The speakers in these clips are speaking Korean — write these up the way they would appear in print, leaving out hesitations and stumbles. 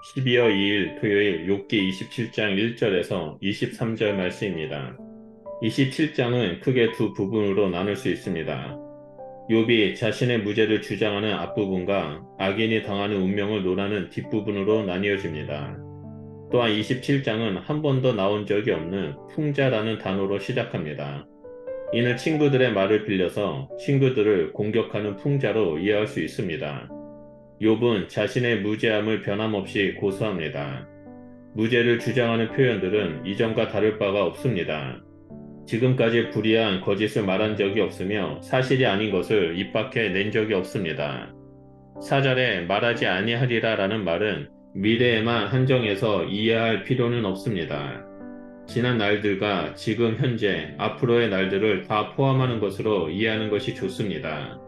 12월 2일 토요일 욥기 27장 1절에서 23절 말씀입니다. 27장은 크게 두 부분으로 나눌 수 있습니다. 욥이 자신의 무죄를 주장하는 앞부분과 악인이 당하는 운명을 논하는 뒷부분으로 나뉘어집니다. 또한 27장은 한 번도 나온 적이 없는 풍자라는 단어로 시작합니다. 이는 친구들의 말을 빌려서 친구들을 공격하는 풍자로 이해할 수 있습니다. 욥은 자신의 무죄함을 변함없이 고수합니다. 무죄를 주장하는 표현들은 이전과 다를 바가 없습니다. 지금까지 불의한 거짓을 말한 적이 없으며 사실이 아닌 것을 입 밖에 낸 적이 없습니다. 4절에 말하지 아니하리라 라는 말은 미래에만 한정해서 이해할 필요는 없습니다. 지난 날들과 지금 현재, 앞으로의 날들을 다 포함하는 것으로 이해하는 것이 좋습니다.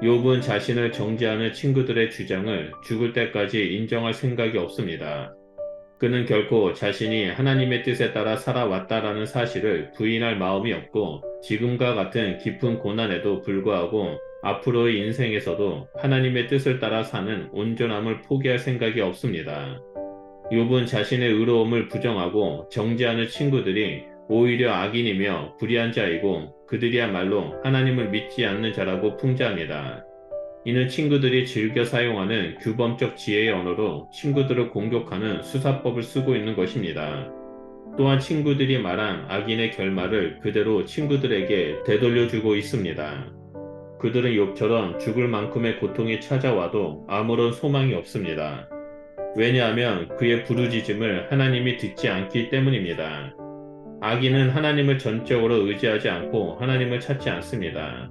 욥은 자신을 정죄하는 친구들의 주장을 죽을 때까지 인정할 생각이 없습니다. 그는 결코 자신이 하나님의 뜻에 따라 살아왔다라는 사실을 부인할 마음이 없고 지금과 같은 깊은 고난에도 불구하고 앞으로의 인생에서도 하나님의 뜻을 따라 사는 온전함을 포기할 생각이 없습니다. 욥은 자신의 의로움을 부정하고 정죄하는 친구들이 오히려 악인이며 불의한 자이고 그들이야말로 하나님을 믿지 않는 자라고 풍자합니다. 이는 친구들이 즐겨 사용하는 규범적 지혜의 언어로 친구들을 공격하는 수사법을 쓰고 있는 것입니다. 또한 친구들이 말한 악인의 결말을 그대로 친구들에게 되돌려주고 있습니다. 그들은 욥처럼 죽을 만큼의 고통이 찾아와도 아무런 소망이 없습니다. 왜냐하면 그의 부르짖음을 하나님이 듣지 않기 때문입니다. 악인은 하나님을 전적으로 의지하지 않고 하나님을 찾지 않습니다.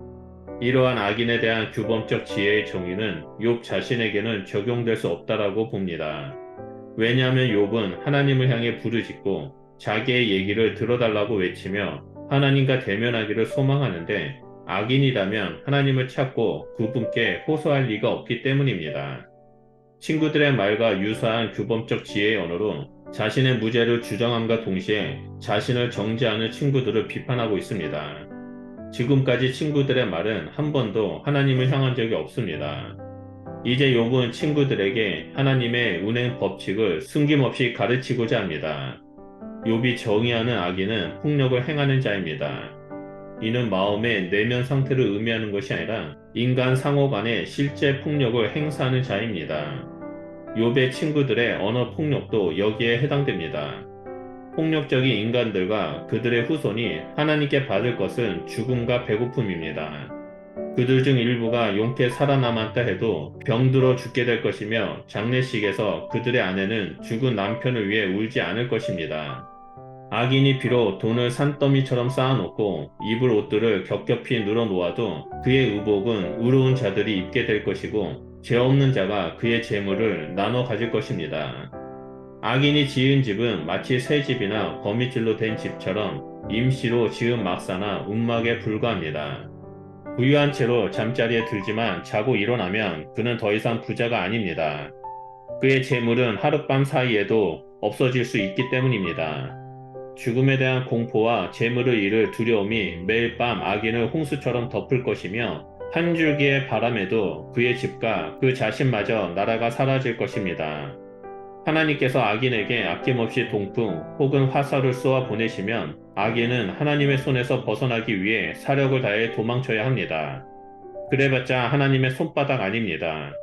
이러한 악인에 대한 규범적 지혜의 정의는 욥 자신에게는 적용될 수 없다라고 봅니다. 왜냐하면 욥은 하나님을 향해 부르짖고 자기의 얘기를 들어달라고 외치며 하나님과 대면하기를 소망하는데 악인이라면 하나님을 찾고 그분께 호소할 리가 없기 때문입니다. 친구들의 말과 유사한 규범적 지혜의 언어로 자신의 무죄를 주장함과 동시에 자신을 정죄하는 친구들을 비판하고 있습니다. 지금까지 친구들의 말은 한 번도 하나님을 향한 적이 없습니다. 이제 욥은 친구들에게 하나님의 운행 법칙을 숨김없이 가르치고자 합니다. 욥이 정의하는 악인은 폭력을 행하는 자입니다. 이는 마음의 내면 상태를 의미하는 것이 아니라 인간 상호 간의 실제 폭력을 행사하는 자입니다. 욥의 친구들의 언어 폭력도 여기에 해당됩니다. 폭력적인 인간들과 그들의 후손이 하나님께 받을 것은 죽음과 배고픔입니다. 그들 중 일부가 용케 살아남았다 해도 병들어 죽게 될 것이며 장례식에서 그들의 아내는 죽은 남편을 위해 울지 않을 것입니다. 악인이 비록 돈을 산더미처럼 쌓아놓고 입을 옷들을 겹겹이 늘어놓아도 그의 의복은 의로운 자들이 입게 될 것이고 죄 없는 자가 그의 재물을 나눠 가질 것입니다. 악인이 지은 집은 마치 새 집이나 거미줄로 된 집처럼 임시로 지은 막사나 움막에 불과합니다. 부유한 채로 잠자리에 들지만 자고 일어나면 그는 더 이상 부자가 아닙니다. 그의 재물은 하룻밤 사이에도 없어질 수 있기 때문입니다. 죽음에 대한 공포와 재물을 잃을 두려움이 매일 밤 악인을 홍수처럼 덮을 것이며 한 줄기의 바람에도 그의 집과 그 자신마저 날아가 사라질 것입니다. 하나님께서 악인에게 아낌없이 동풍 혹은 화살을 쏘아 보내시면 악인은 하나님의 손에서 벗어나기 위해 사력을 다해 도망쳐야 합니다. 그래봤자 하나님의 손바닥 아닙니다.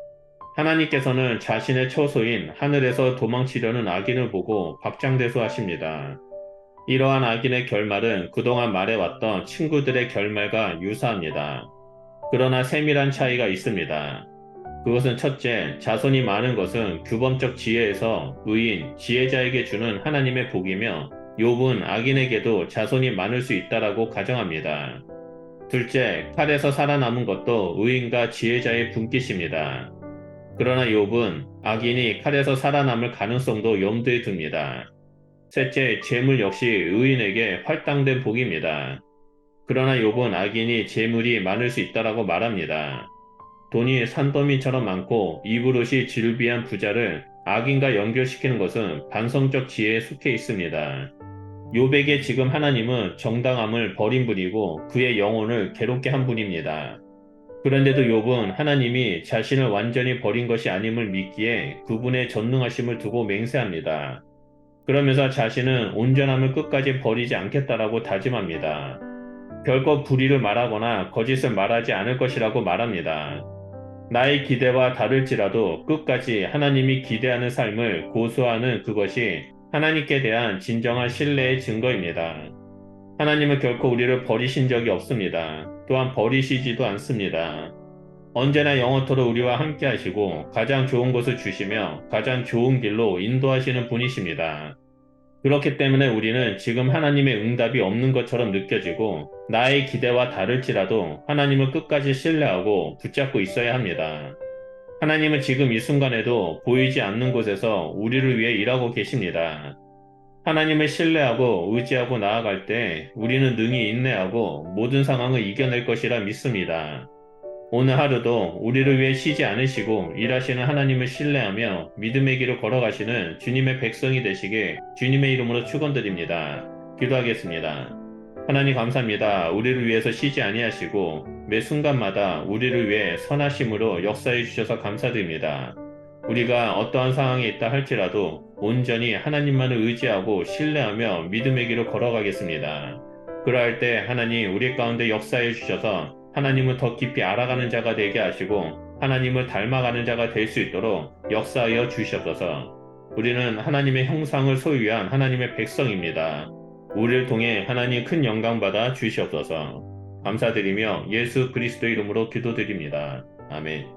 하나님께서는 자신의 처소인 하늘에서 도망치려는 악인을 보고 박장대소하십니다. 이러한 악인의 결말은 그동안 말해왔던 친구들의 결말과 유사합니다. 그러나 세밀한 차이가 있습니다. 그것은 첫째, 자손이 많은 것은 규범적 지혜에서 의인, 지혜자에게 주는 하나님의 복이며 욥은 악인에게도 자손이 많을 수 있다라고 가정합니다. 둘째, 칼에서 살아남은 것도 의인과 지혜자의 분깃입니다. 그러나 욥은 악인이 칼에서 살아남을 가능성도 염두에 둡니다. 셋째, 재물 역시 의인에게 할당된 복입니다. 그러나 욥은 악인이 재물이 많을 수 있다라고 말합니다. 돈이 산더미처럼 많고 입으로시 질비한 부자를 악인과 연결시키는 것은 반성적 지혜에 속해 있습니다. 욥에게 지금 하나님은 정당함을 버린 분이고 그의 영혼을 괴롭게 한 분입니다. 그런데도 욥은 하나님이 자신을 완전히 버린 것이 아님을 믿기에 그분의 전능하심을 두고 맹세합니다. 그러면서 자신은 온전함을 끝까지 버리지 않겠다라고 다짐합니다. 결코 불의를 말하거나 거짓을 말하지 않을 것이라고 말합니다. 나의 기대와 다를지라도 끝까지 하나님이 기대하는 삶을 고수하는 그것이 하나님께 대한 진정한 신뢰의 증거입니다. 하나님은 결코 우리를 버리신 적이 없습니다. 또한 버리시지도 않습니다. 언제나 영원토록 우리와 함께 하시고 가장 좋은 것을 주시며 가장 좋은 길로 인도하시는 분이십니다. 그렇기 때문에 우리는 지금 하나님의 응답이 없는 것처럼 느껴지고 나의 기대와 다를지라도 하나님을 끝까지 신뢰하고 붙잡고 있어야 합니다. 하나님은 지금 이 순간에도 보이지 않는 곳에서 우리를 위해 일하고 계십니다. 하나님을 신뢰하고 의지하고 나아갈 때 우리는 능히 인내하고 모든 상황을 이겨낼 것이라 믿습니다. 오늘 하루도 우리를 위해 쉬지 않으시고 일하시는 하나님을 신뢰하며 믿음의 길을 걸어가시는 주님의 백성이 되시길 주님의 이름으로 축원드립니다. 기도하겠습니다. 하나님 감사합니다. 우리를 위해서 쉬지 아니하시고 매 순간마다 우리를 위해 선하심으로 역사해 주셔서 감사드립니다. 우리가 어떠한 상황에 있다 할지라도 온전히 하나님만을 의지하고 신뢰하며 믿음의 길을 걸어가겠습니다. 그러할 때 하나님 우리 가운데 역사해 주셔서 하나님을 더 깊이 알아가는 자가 되게 하시고 하나님을 닮아가는 자가 될 수 있도록 역사하여 주시옵소서. 우리는 하나님의 형상을 소유한 하나님의 백성입니다. 우리를 통해 하나님 큰 영광 받아 주시옵소서. 감사드리며 예수 그리스도 이름으로 기도드립니다. 아멘.